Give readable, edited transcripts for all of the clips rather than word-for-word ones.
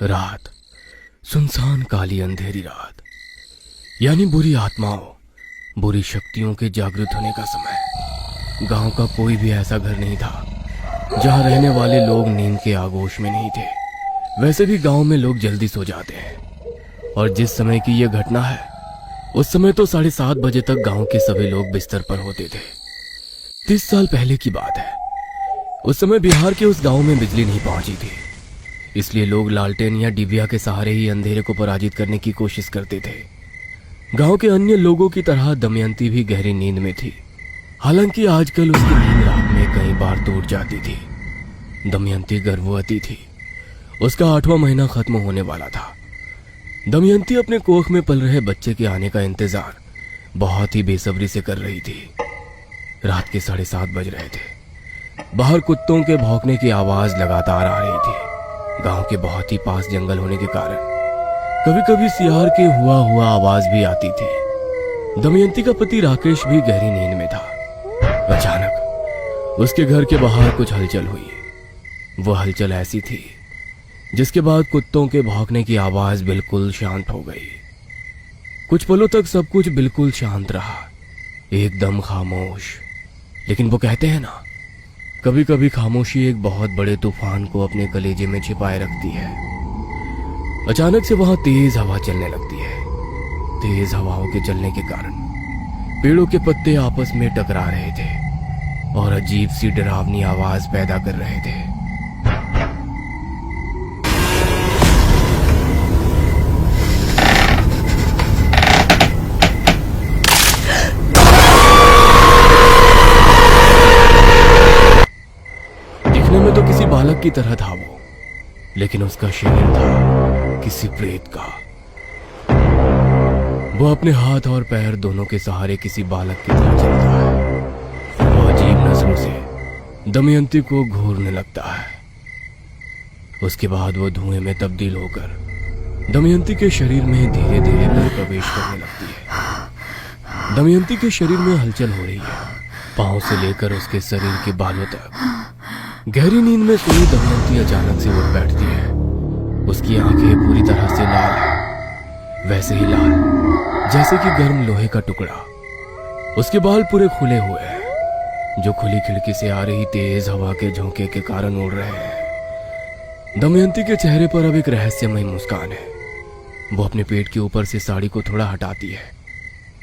रात, सुनसान काली अंधेरी रात, यानी बुरी आत्माओं, बुरी शक्तियों के जागृत होने का समय। गांव का कोई भी ऐसा घर नहीं था जहां रहने वाले लोग नींद के आगोश में नहीं थे। वैसे भी गांव में लोग जल्दी सो जाते हैं, और जिस समय की यह घटना है उस समय तो 7:30 बजे तक गांव के सभी लोग बिस्तर पर होते थे। 30 साल पहले की बात है। उस समय बिहार के उस गांव में बिजली नहीं पहुंची थी, इसलिए लोग लालटेन या डिबिया के सहारे ही अंधेरे को पराजित करने की कोशिश करते थे। गांव के अन्य लोगों की तरह दमयंती भी गहरी नींद में थी। हालांकि आजकल उसकी नींद रात में कई बार टूट जाती थी। दमयंती गर्भवती थी। उसका 8वां महीना खत्म होने वाला था। दमयंती अपने कोख में पल रहे बच्चे के आने का इंतजार बहुत ही बेसब्री से कर रही थी। रात के 7:30 बज रहे थे। बाहर कुत्तों के भौंकने की आवाज लगातार आ रही थी। गांव के बहुत ही पास जंगल होने के कारण कभी कभी सियार के हुआ आवाज भी आती थी। दमयंती का पति राकेश भी गहरी नींद में था। अचानक उसके घर के बाहर कुछ हलचल हुई। वो हलचल ऐसी थी जिसके बाद कुत्तों के भौंकने की आवाज बिल्कुल शांत हो गई। कुछ पलों तक सब कुछ बिल्कुल शांत रहा, एकदम खामोश। लेकिन वो कहते हैं ना, कभी कभी खामोशी एक बहुत बड़े तूफान को अपने कलेजे में छिपाए रखती है। अचानक से वहां तेज हवा चलने लगती है। तेज हवाओं के चलने के कारण पेड़ों के पत्ते आपस में टकरा रहे थे और अजीब सी डरावनी आवाज पैदा कर रहे थे। दिखने में तो किसी बालक की तरह था वो, लेकिन उसका शरीर था किसी प्रेत का। वो अपने हाथ और पैर दोनों के सहारे किसी बालक की तरह चलता है। वो अजीब नजरों से दमयंती को घूरने लगता है। उसके बाद वो धुएं में तब्दील होकर दमयंती के शरीर में धीरे धीरे प्रवेश करने लगती है। दमयंती के शरीर में हलचल हो रही है, पांव से लेकर उसके शरीर के बालों तक। गहरी नींद में सोई दमयंती अचानक से उठ बैठती है। उसकी आंखें पूरी तरह से लाल है, वैसे ही लाल जैसे कि गर्म लोहे का टुकड़ा। उसके बाल पूरे खुले हुए हैं, जो खुली खिड़की से आ रही तेज हवा के झोंके के कारण उड़ रहे हैं। दमयंती के चेहरे पर अब एक रहस्यमय मुस्कान है। वो अपने पेट के ऊपर से साड़ी को थोड़ा हटाती है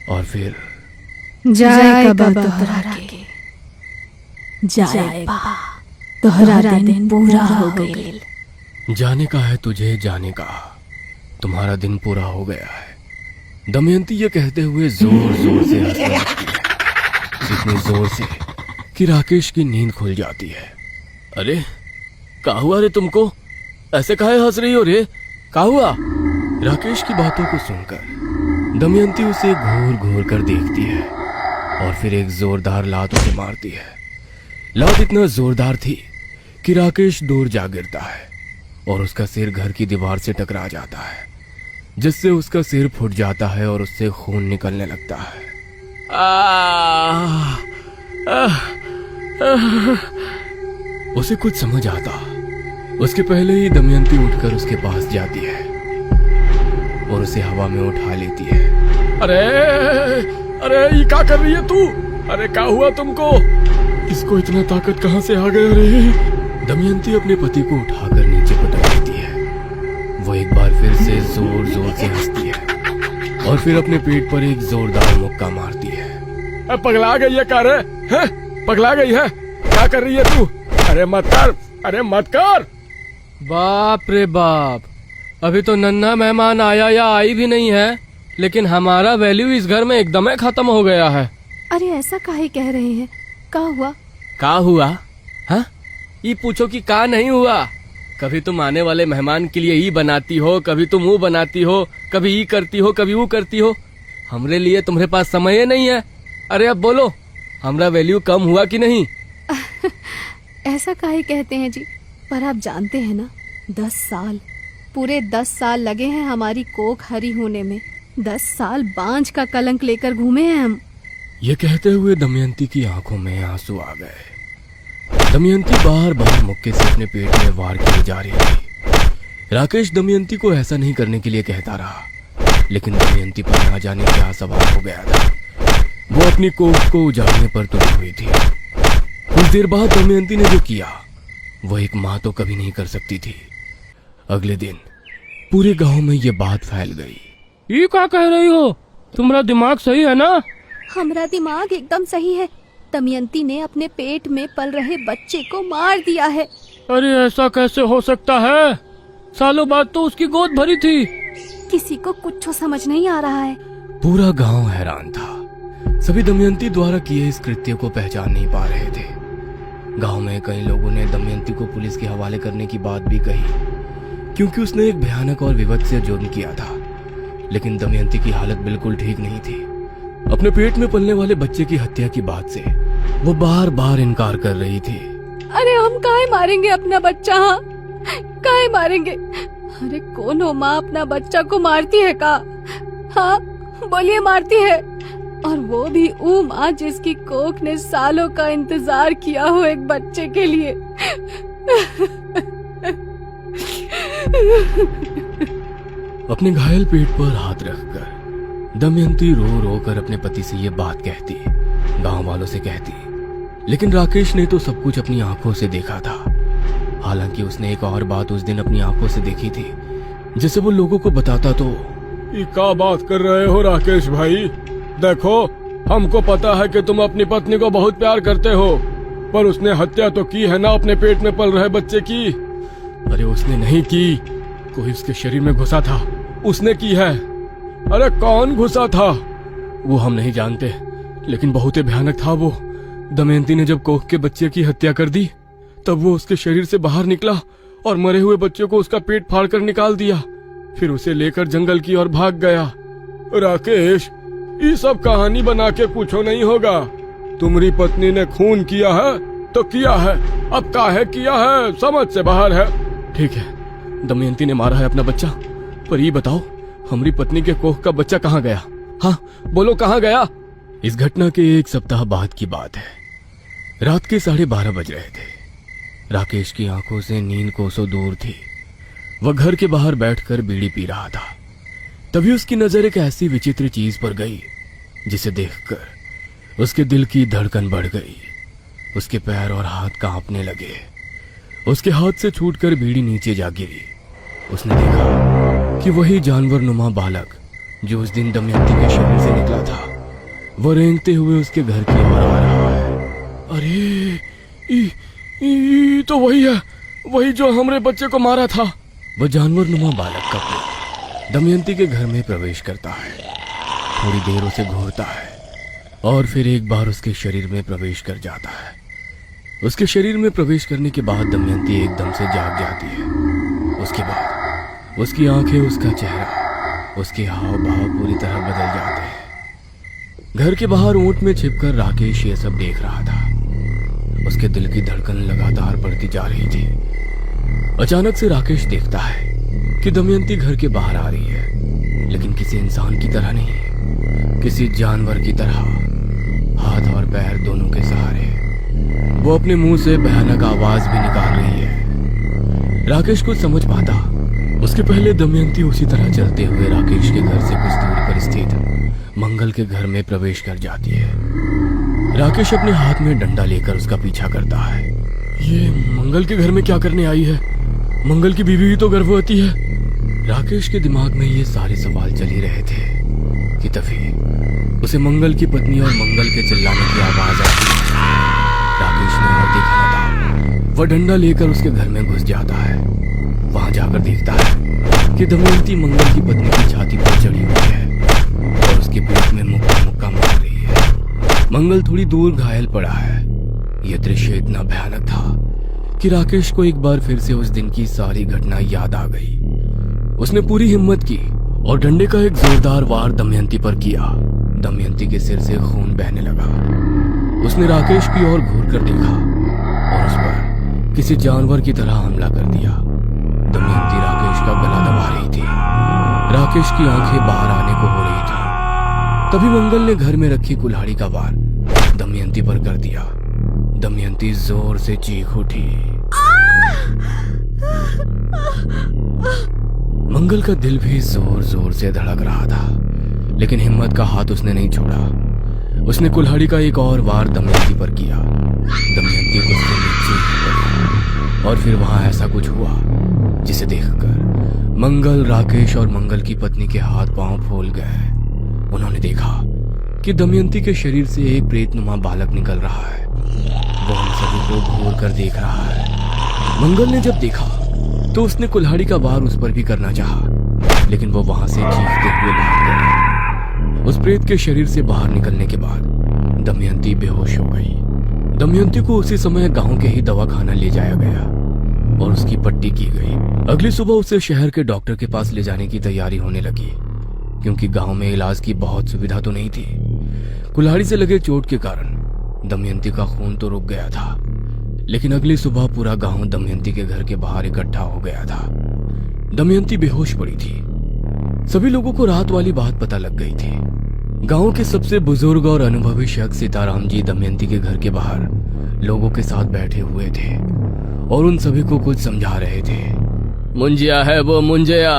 और फिर जाएगा तोहरा के, जाएगा तोहरा दिन पूरा हो गईल। जाने का है तुझे, जाने का, तुम्हारा दिन पूरा हो गया है। दमयंती ये कहते हुए जोर जोर से हंसने लगती है, इतनी जोर से कि राकेश की नींद खुल जाती है। अरे क्या हुआ रे तुमको? ऐसे काहे हंस रही हो रे? क्या हुआ? राकेश की बातों को सुनकर दमयंती उसे घूर घूर कर देखती है और फिर एक जोरदार लात उसे मारती है। लात इतना जोरदार थी कि राकेश दूर जा गिरता है और उसका सिर घर की दीवार से टकरा जाता है, जिससे उसका सिर फूट जाता है और उससे खून निकलने लगता है। उसे कुछ समझ आता उसके पहले ही दमयंती उठकर उसके पास जाती है और उसे हवा में उठा लेती है। अरे अरे ये क्या कर रही है तू? अरे क्या हुआ तुमको? इसको इतना ताकत कहां से आ गया रे? दमयंती अपने पति को उठाकर नीचे पटक देती है। वो एक बार फिर से जोर जोर से हंसती है और फिर अपने पेट पर एक जोरदार मुक्का मारती है। पगला गई है क्या रे? पगला गई है? क्या कर रही है तू? अरे मत कर, अरे मत कर। बाप रे बाप, अभी तो नन्हा मेहमान आया या आई भी नहीं है, लेकिन हमारा वैल्यू इस घर में एकदम खत्म हो गया है। अरे ऐसा काहे कह रहे हैं? क्या हुआ? का हुआ? हाँ, ये पूछो कि का नहीं हुआ। कभी तुम आने वाले मेहमान के लिए ई बनाती हो, कभी तुम वो बनाती हो, कभी ई करती हो, कभी वो करती हो। हमरे लिए तुम्हारे पास समय ही नहीं है। अरे अब बोलो, हमरा वैल्यू कम हुआ कि नहीं? ऐसा काहे कहते हैं जी? पर आप जानते हैं ना, 10 साल, पूरे 10 साल लगे हैं हमारी कोख हरी होने में। 10 साल बांझ का कलंक लेकर घूमे हैं हम। ये कहते हुए दमयंती की आंखों में आंसू आ गए। दमयंती बार बार मुक्के से अपने पेट में वार किए जा रही थी। राकेश दमयंती को ऐसा नहीं करने के लिए कहता रहा, लेकिन दमयंती पर ना जाने क्या सवाल हो गया था। वो अपनी कोख को उजाड़ने पर तुली हुई थी। कुछ देर बाद दमयंती ने जो किया वो एक माँ तो कभी नहीं कर सकती थी। अगले दिन पूरे गांव में ये बात फैल गई। ये क्या कह रही हो? तुम्हारा दिमाग सही है ना? हमारा दिमाग एकदम सही है। दमयंती ने अपने पेट में पल रहे बच्चे को मार दिया है। अरे ऐसा कैसे हो सकता है? सालों बाद तो उसकी गोद भरी थी। किसी को कुछ समझ नहीं आ रहा है। पूरा गांव हैरान था। सभी दमयंती द्वारा किए इस कृत्य को पहचान नहीं पा रहे थे। गांव में कई लोगों ने दमयंती को पुलिस के हवाले करने की बात भी कही, क्योंकि उसने एक भयानक और विभत्स जुर्म किया था। लेकिन दमयंती की हालत बिल्कुल ठीक नहीं थी। अपने पेट में पलने वाले बच्चे की हत्या की बात से वो बार बार इनकार कर रही थी। अरे हम काहे मारेंगे अपना बच्चा? हाँ, काहे मारेंगे? अरे कौन हो माँ अपना बच्चा को मारती है का? हाँ बोलिए, मारती है। और वो भी वो माँ जिसकी कोख ने सालों का इंतजार किया हो एक बच्चे के लिए। अपने घायल पेट पर हाथ रखकर दमयंती रो रो कर अपने पति से ये बात कहती, गांव वालों से कहती। लेकिन राकेश ने तो सब कुछ अपनी आंखों से देखा था। हालांकि उसने एक और बात उस दिन अपनी आंखों से देखी थी, जिसे वो लोगों को बताता तो। ये क्या बात कर रहे हो राकेश भाई? देखो, हमको पता है कि तुम अपनी पत्नी को बहुत प्यार करते हो, पर उसने हत्या तो की है ना अपने पेट में पल रहे बच्चे की। अरे उसने नहीं की, कोई उसके शरीर में घुसा था। उसने की है। अरे कौन घुसा था? वो हम नहीं जानते, लेकिन बहुत ही भयानक था वो। दमयंती ने जब कोख के बच्चे की हत्या कर दी, तब वो उसके शरीर से बाहर निकला और मरे हुए बच्चे को उसका पेट फाड़कर निकाल दिया। फिर उसे लेकर जंगल की ओर भाग गया। राकेश, ये सब कहानी बना के पूछो नहीं होगा। तुम्हारी पत्नी ने खून किया है तो किया है, अब काहे किया है समझ से बाहर है। ठीक है, दमयंती ने मारा है अपना बच्चा, पर ये बताओ हमारी पत्नी के कोख का बच्चा कहाँ गया? हाँ बोलो, कहाँ गया? इस घटना के एक सप्ताह बाद की बात है। रात के 12:30 बज रहे थे। राकेश की आंखों से नींद कोसों दूर थी। वह घर के बाहर बैठकर बीड़ी पी रहा था। तभी उसकी नजर एक ऐसी विचित्र चीज पर गई जिसे देखकर उसके दिल की धड़कन बढ़ गई। उसके पैर और हाथ कांपने लगे। उसके हाथ से छूटकर बीड़ी नीचे जा गिरी। उसने देखा कि वही जानवर नुमा बालक जो उस दिन दमयंती के शरीर से निकला था, वह रेंगते हुए उसके घर की ओर आ रहा है। अरे ये तो वही है, वही जो हमरे बच्चे को मारा था। वह जानवर नुमा बालक का प्रेत दमयंती के घर में प्रवेश करता है। थोड़ी देर उसे घूरता है और फिर एक बार उसके शरीर में प्रवेश कर जाता है। उसके शरीर में प्रवेश करने के बाद दमयंती एकदम से जाग जाती है। उसके बाद उसकी आंखें, उसका चेहरा, उसके हाव भाव पूरी तरह बदल जाते हैं। घर के बाहर ऊंट में छिपकर राकेश ये सब देख रहा था। उसके दिल की धड़कन लगातार बढ़ती जा रही थी। अचानक से राकेश देखता है कि दमयंती घर के बाहर आ रही है, लेकिन किसी इंसान की तरह नहीं, किसी जानवर की तरह, हाथ और पैर दोनों के सहारे। वो अपने मुंह से भयानक आवाज भी निकाल रही है। राकेश को समझ पाता, उसके पहले दमयंती उसी तरह चलते हुए राकेश के घर से कुछ दूर पर स्थित मंगल के घर में प्रवेश कर जाती है। राकेश अपने हाथ में डंडा लेकर उसका पीछा करता है। ये मंगल के घर में क्या करने आई है? मंगल की बीवी भी तो गर्भवती है। राकेश के दिमाग में ये सारे सवाल चल ही रहे थे कि तभी उसे मंगल की पत्नी और मंगल के चिल्लाने की आवाज आती है। राकेश ने और देखा न था। वह डंडा लेकर उसके घर में घुस जाता है। वहां जाकर देखता है कि दमयंती मंगल की पत्नी की छाती पर चढ़ी हुई है और उसके पेट में मुक्का मुक्का मार रही है। मंगल थोड़ी दूर घायल पड़ा है। यह दृश्य इतना भयानक था कि राकेश को एक बार फिर से उस दिन की सारी घटना याद आ गई। उसने पूरी हिम्मत की और डंडे का एक जोरदार वार दमयंती पर किया। दमयंती के सिर से खून बहने लगा। उसने राकेश की ओर घूर कर देखा और उस पर किसी जानवर की तरह हमला कर दिया। दमयंती राकेश का गला दबा रही थी। राकेश की आंखें बाहर आने को हो रही थी। तभी मंगल ने घर में रखी कुल्हाड़ी का वार दमयंती पर कर दिया। दमयंती जोर से चीख उठी। मंगल का दिल भी जोर जोर से धड़क रहा था, लेकिन हिम्मत का हाथ उसने नहीं छोड़ा। उसने कुल्हाड़ी का एक और वार दमयंती पर किया। दमयंती गुस्से में चीख पड़ी और फिर वहां ऐसा कुछ हुआ जिसे देखकर मंगल, राकेश और मंगल की पत्नी के हाथ पांव फूल गए। उन्होंने देखा कि दमयंती के शरीर से एक प्रेतनुमा बालक निकल रहा है। वो उन सभी को घूर कर देख रहा है। मंगल ने जब देखा तो उसने कुल्हाड़ी का वार उस पर भी करना चाहा, लेकिन वो वहां से चीखते हुए भाग गया। उस प्रेत के शरीर से बाहर निकलने के बाद दमयंती बेहोश हो गई। दमयंती को उसी समय गांव के ही दवाखाना ले जाया गया और उसकी पट्टी की गई। अगली सुबह उसे शहर के डॉक्टर के पास ले जाने की तैयारी होने लगी, क्योंकि गांव में इलाज की बहुत सुविधा तो नहीं थी। कुल्हाड़ी से लगे चोट के कारण दमयंती का खून तो रुक गया था, लेकिन अगली सुबह पूरा गांव दमयंती के घर के बाहर इकट्ठा हो गया था। दमयंती बेहोश पड़ी थी। सभी लोगों को रात वाली बात पता लग गई थी। गांव के सबसे बुजुर्ग और अनुभवी शख्स सीताराम जी दमयंती के घर के बाहर लोगों के साथ बैठे हुए थे और उन सभी को कुछ समझा रहे थे। मुंजिया है वो मुंजिया,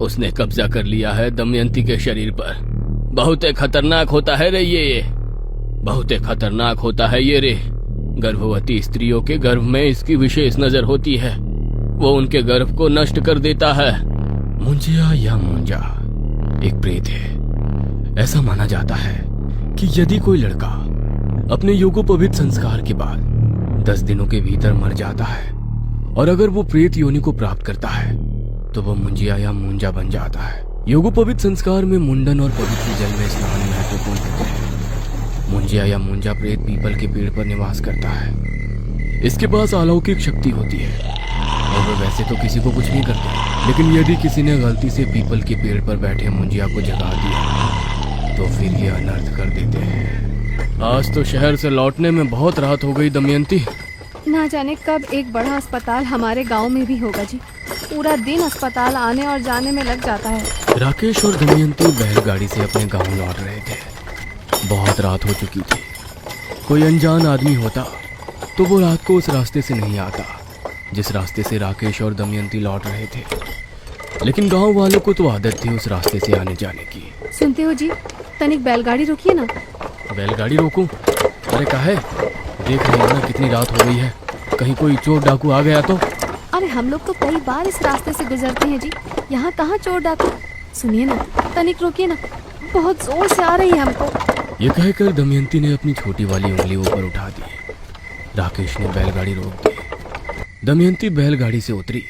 उसने कब्जा कर लिया है दमयंती के शरीर पर। बहुत खतरनाक होता है रे ये, बहुत खतरनाक होता है ये रे। गर्भवती स्त्रियों के गर्भ में इसकी विशेष नजर होती है, वो उनके गर्भ को नष्ट कर देता है। मुंजिया या मुंजा एक प्रेत है। ऐसा माना जाता है कि यदि कोई लड़का अपने योगोपवीत संस्कार के बाद 10 दिनों के भीतर मर जाता है और अगर वो प्रेत योनि को प्राप्त करता है तो वो मुंजिया या मुंजा बन जाता है। योगोपवीत संस्कार में मुंडन और पवित्र जल में स्नान महत्वपूर्ण होते हैं। मुंजिया या मुंजा प्रेत पीपल के पेड़ पर निवास करता है। इसके पास अलौकिक शक्ति होती है और वो वैसे तो किसी को कुछ नहीं करते, लेकिन यदि किसी ने गलती से पीपल के पेड़ पर बैठे मुंजिया को जगा दिया तो फिर ये अनर्थ कर देते हैं। आज तो शहर से लौटने में बहुत रात हो गई दमयंती। ना जाने कब एक बड़ा अस्पताल हमारे गांव में भी होगा जी। पूरा दिन अस्पताल आने और जाने में लग जाता है। राकेश और दमयंती बैलगाड़ी से अपने गांव लौट रहे थे। बहुत रात हो चुकी थी। कोई अनजान आदमी होता तो वो रात को उस रास्ते से नहीं आता जिस रास्ते से राकेश और दमयंती लौट रहे थे, लेकिन गांव वालों को तो आदत थी उस रास्ते से आने जाने की। सुनते हो जी, तनिक बैलगाड़ी रोकिए ना। बैलगाड़ी रोकूं? अरे काहे? देख रहे हो ना कितनी रात हो गई है, कहीं कोई चोर डाकू आ गया तो? अरे हम लोग तो कई बार इस रास्ते से गुजरते हैं जी, यहाँ कहाँ चोर डाकू। सुनिए ना, तनिक रोकिए ना, बहुत जोर से आ रही है हमको। ये कहकर दमयंती ने अपनी छोटी वाली उंगली ऊपर उठा दी। राकेश ने बैलगाड़ी रोक दी। दमयंती बैलगाड़ी से उतरी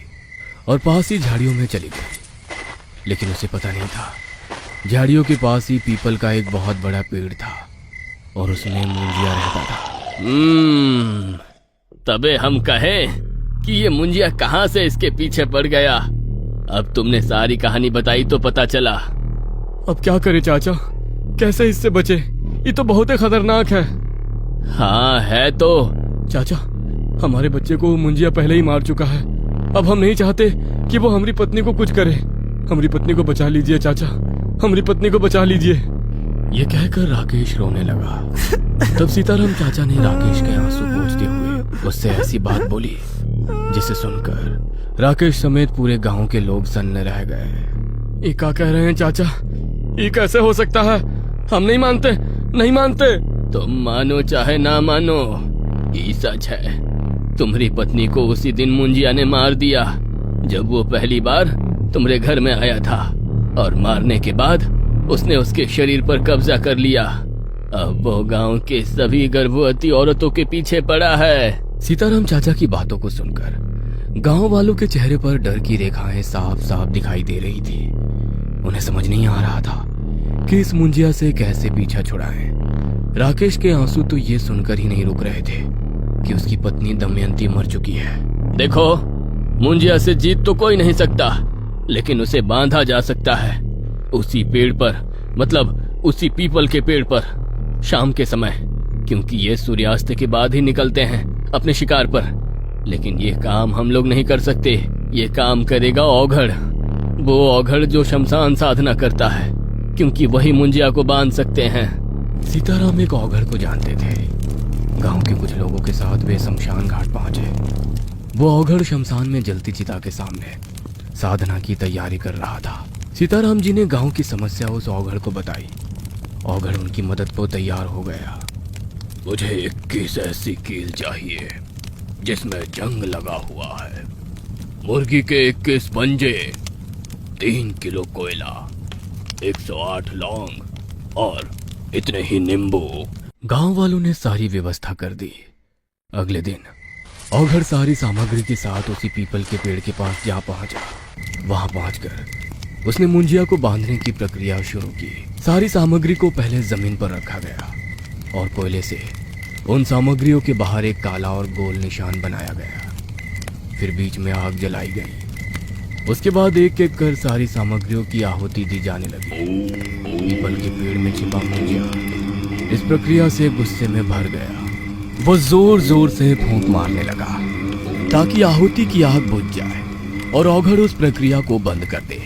और पास ही झाड़ियों में चली गई, लेकिन उसे पता नहीं था झाड़ियों के पास ही पीपल का एक बहुत बड़ा पेड़ था और उसमें मुंजिया रहता था। तबे हम कहें कि ये मुंजिया कहाँ से इसके पीछे पड़ गया। अब तुमने सारी कहानी बताई तो पता चला। अब क्या करे चाचा, कैसे इससे बचे? ये तो बहुत ही खतरनाक है। हाँ है तो। चाचा, हमारे बच्चे को मुंजिया पहले ही मार चुका है। अब हम नहीं चाहते कि वो हमारी पत्नी को कुछ करे। हमारी पत्नी को बचा लीजिए चाचा, हमारी पत्नी को बचा लीजिए। ये कहकर राकेश रोने लगा। तब सीताराम चाचा ने राकेश के आंसू पोंछते हुए उससे ऐसी बात बोली जिसे सुनकर राकेश समेत पूरे गांव के लोग सन्न रह गए। ये क्या कह रहे हैं चाचा? ये कैसे हो सकता है? हम नहीं मानते, नहीं मानते। तुम मानो चाहे ना मानो, ये सच है। तुम्हारी पत्नी को उसी दिन मुंजिया ने मार दिया जब वो पहली बार तुम्हारे घर में आया था, और मारने के बाद उसने उसके शरीर पर कब्जा कर लिया। अब वो गांव के सभी गर्भवती औरतों के पीछे पड़ा है। सीताराम चाचा की बातों को सुनकर गांव वालों के चेहरे पर डर की रेखाएं साफ साफ दिखाई दे रही थी। उन्हें समझ नहीं आ रहा था कि इस मुंजिया से कैसे पीछा छुड़ाएं। राकेश के आंसू तो ये सुनकर ही नहीं रुक रहे थे कि उसकी पत्नी दमयंती मर चुकी है। देखो, मुंजिया से जीत तो कोई नहीं सकता, लेकिन उसे बांधा जा सकता है उसी पेड़ पर, मतलब उसी पीपल के पेड़ पर शाम के समय, क्योंकि ये सूर्यास्त के बाद ही निकलते हैं अपने शिकार पर। लेकिन ये काम हम लोग नहीं कर सकते। ये काम करेगा औघड़, वो औघड़ जो शमशान साधना करता है, क्योंकि वही मुंजिया को बांध सकते हैं। सीताराम एक औघड़ को जानते थे। गांव के कुछ लोगों के साथ वे शमशान घाट पहुंचे। वो औघड़ शमशान में जलती चिता के सामने साधना की तैयारी कर रहा था। सीताराम जी ने गांव की समस्या उस औघड़ को बताई। औघड़ उनकी मदद को तैयार हो गया। मुझे 21 ऐसी कील चाहिए जिसमें जंग लगा हुआ है, मुर्गी के 21 पंजे, 3 किलो कोयला, 108 लौंग और इतने ही नींबू। गांव वालों ने सारी व्यवस्था कर दी। अगले दिन औघड़ सारी सामग्री के साथ उसी पीपल के पेड़ के पास जा पहुंचा। वहां पहुंचकर उसने मुंजिया को बांधने की प्रक्रिया शुरू की। सारी सामग्री को पहले जमीन पर रखा गया और कोयले से उन सामग्रियों के बाहर एक काला और गोल निशान बनाया गया। फिर बीच में आग जलाई गई। उसके बाद एक एक कर सारी सामग्रियों की आहुति दी जाने लगी। पीपल के पेड़ में छिपा मुंजिया इस प्रक्रिया से गुस्से में भर गया। वो जोर जोर से फूंक मारने लगा ताकि आहुति की आग बुझ जाए और औघड़ उस प्रक्रिया को बंद कर दे।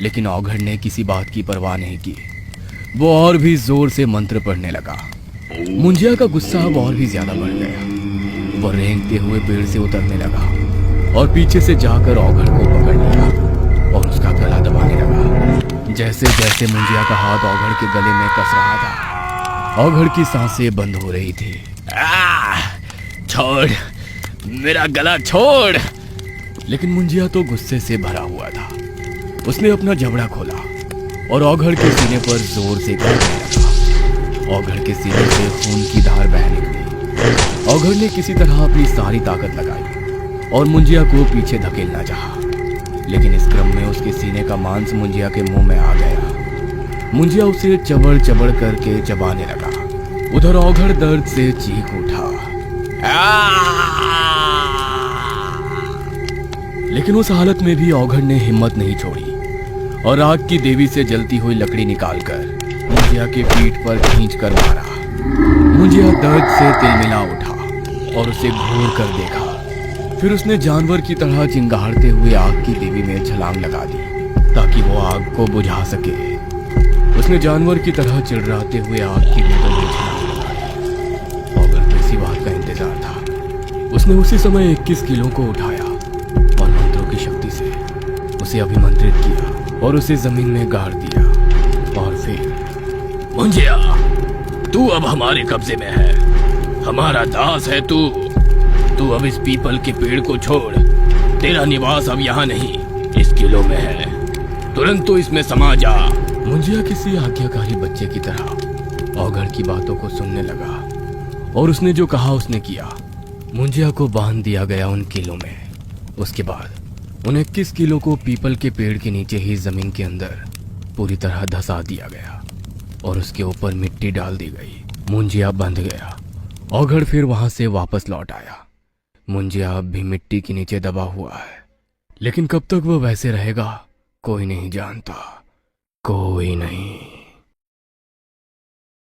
लेकिन औघड़ ने किसी बात की परवाह नहीं की। वो और भी जोर से मंत्र पढ़ने लगा। मुंजिया का गुस्सा अब और भी ज्यादा बढ़ गया। वो रेंगते हुए पेड़ से उतरने लगा और पीछे से जाकर औघड़ को पकड़ लिया और उसका गला दबाने लगा। जैसे जैसे मुंजिया का हाथ औघड़ के गले में कस रहा था, औघड़ की सांसें बंद हो रही थी। छोड़, मेरा गला छोड़। लेकिन मुंजिया तो गुस्से से भरा हुआ था। उसने अपना जबड़ा खोला और औघड़ के सीने पर जोर से काटने लगा। औघड़ के सीने से खून की धार बहने लगी। औघड़ ने किसी तरह अपनी सारी ताकत लगाई और मुंजिया को पीछे धकेलना चाहा, लेकिन इस क्रम में उसके सीने का मांस मुंजिया के मुंह में आ गया। मुंजिया उसे चबड़ चबड़ करके चबाने लगा। उधर औघड़ दर्द से चीख उठा। लेकिन उस हालत में भी औघड़ ने हिम्मत नहीं छोड़ी और आग की देवी से जलती हुई लकड़ी निकालकर मुंजिया के पीठ पर खींच कर मारा। मुंजिया दर्द से तिलमिला उठा और उसे घूर कर देखा। फिर उसने जानवर की तरह चिंगारते हुए आग की देवी में छलांग लगा दी ताकि वो आग को बुझा सके। उसने जानवर की तरह चिड़राते हुए आग की वेदों में छलांग लगाई। औघड़ को इसी बात का इंतजार था। उसने उसी समय 21 किलो को उठाया और मंत्रों की शक्ति से उसे अभिमंत्रित किया और उसे जमीन में गाड़ दिया। और फिर, मुंजिया, तू अब हमारे कब्जे में है, हमारा दास है तू। तू अब इस पीपल के पेड़ को छोड़। तेरा निवास अब यहाँ नहीं, इस किलो में है। तुरंत तो इसमें समा जा। मुंजिया किसी आज्ञाकारी बच्चे की तरह औघड़ की बातों को सुनने लगा और उसने जो कहा उसने किया। मुंजिया को बांध दिया गया उन किलों में। उसके बाद उन 21 किलो को पीपल के पेड़ के नीचे ही जमीन के अंदर पूरी तरह धंसा दिया गया और उसके ऊपर मिट्टी डाल दी गई। मुंजिया बंध गया। औघड़ फिर वहां से वापस लौट आया। मुंजिया अब भी मिट्टी के नीचे दबा हुआ है, लेकिन कब तक वो वैसे रहेगा कोई नहीं जानता, कोई नहीं।